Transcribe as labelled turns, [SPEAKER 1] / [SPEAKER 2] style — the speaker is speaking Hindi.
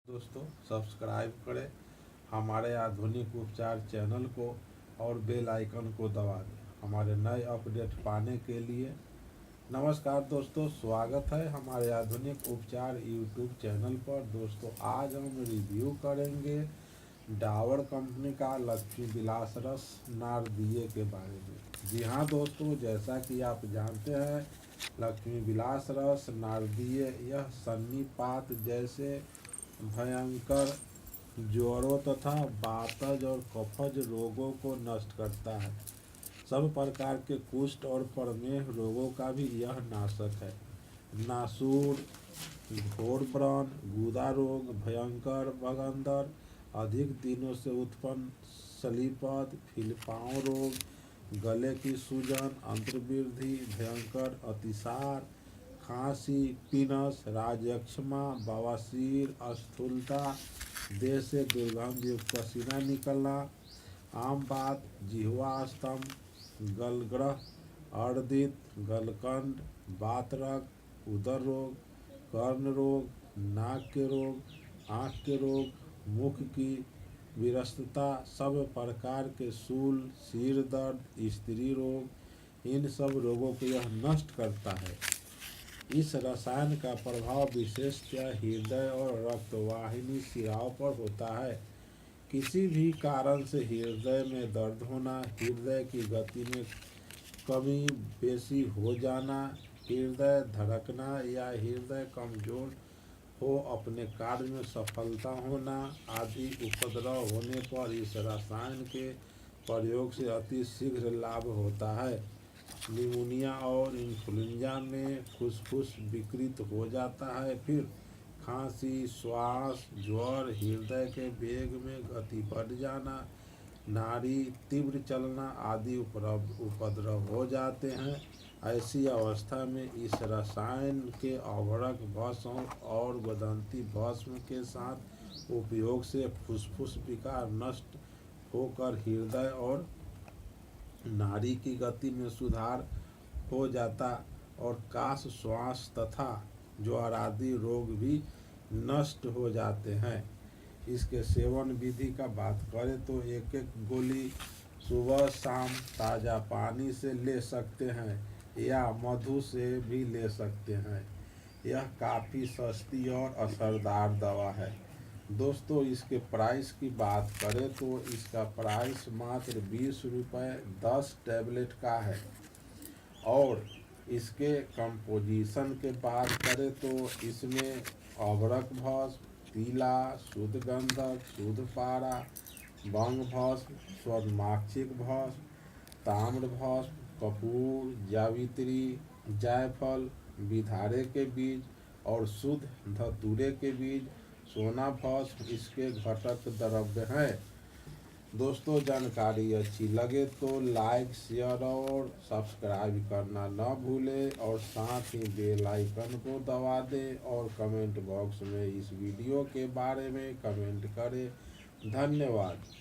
[SPEAKER 1] दोस्तों सब्सक्राइब करें हमारे आधुनिक उपचार चैनल को और बेल आइकन को दबा दें हमारे नए अपडेट पाने के लिए। नमस्कार दोस्तों, स्वागत है हमारे आधुनिक उपचार यूट्यूब चैनल पर। दोस्तों आज हम रिव्यू करेंगे डाबर कंपनी का लक्ष्मी विलास रस नारदीय के बारे में। जी हाँ दोस्तों, जैसा कि आप जानते हैं लक्ष्मी विलास रस नारदीय यह सन्निपात जैसे भयंकर ज्वरों तथा वातज और कफज रोगों को नष्ट करता है। सब प्रकार के कुष्ठ और प्रमेह रोगों का भी यह नाशक है। नासूर, घोर व्रण, गुदा रोग, भयंकर बगंदर, अधिक दिनों से उत्पन्न सलीपद, फिलपाँव रोग, गले की सूजन, अंतर्वृद्धि, भयंकर अतिसार, खांसी, पिनस, राजयक्षमा, बवासीर, स्थूलता, देह से दुर्गंध युक्त पसीना निकलना, आम बात, जिह्वा स्तंभ, गलग्रह, अर्दित, गलकंड, बातरक, उदर रोग, कर्ण रोग, नाक के रोग, आँख के रोग, मुख की विरस्तता, सब प्रकार के शूल, सिर दर्द, स्त्री रोग, इन सब रोगों को यह नष्ट करता है। इस रसायन का प्रभाव विशेषतया हृदय और रक्तवाहिनी शिराओं पर होता है। किसी भी कारण से हृदय में दर्द होना, हृदय की गति में कमी बेशी हो जाना, हृदय धड़कना या हृदय कमजोर हो अपने कार्य में सफलता होना आदि उपद्रव होने पर इस रसायन के प्रयोग से अति शीघ्र लाभ होता है। निमोनिया और इन्फ्लुएंजा में फुसफुस विकृत हो जाता है। फिर खांसी, श्वास, ज्वर, हृदय के वेग में गति बढ़ जाना, नाड़ी तीव्र चलना आदि उपद्रव हो जाते हैं। ऐसी अवस्था में इस रसायन के अभ्रक भस्म और वदंती भस्म के साथ उपयोग से फुसफुस विकार नष्ट होकर हृदय और नाड़ी की गति में सुधार हो जाता और काश, श्वास तथा ज्वर आदि रोग भी नष्ट हो जाते हैं। इसके सेवन विधि का बात करें तो एक एक गोली सुबह शाम ताज़ा पानी से ले सकते हैं या मधु से भी ले सकते हैं। यह काफ़ी सस्ती और असरदार दवा है। दोस्तों इसके प्राइस की बात करें तो इसका प्राइस मात्र 20 रुपये 10 टैबलेट का है। और इसके कंपोजिशन के बात करें तो इसमें अभ्रक भस्म, पीला, शुद्ध गंधक, शुद्ध पारा, भंग भस्म, स्वर्णमाक्षिक भस्म, ताम्र भस्म, कपूर, जावित्री, जायफल, विधारे के बीज और शुद्ध धतूरे के बीज, सोना भस्म इसके घटक द्रव्य हैं। दोस्तों जानकारी अच्छी लगे तो लाइक, शेयर और सब्सक्राइब करना न भूलें और साथ ही बेल आइकन को दबा दें और कमेंट बॉक्स में इस वीडियो के बारे में कमेंट करें। धन्यवाद।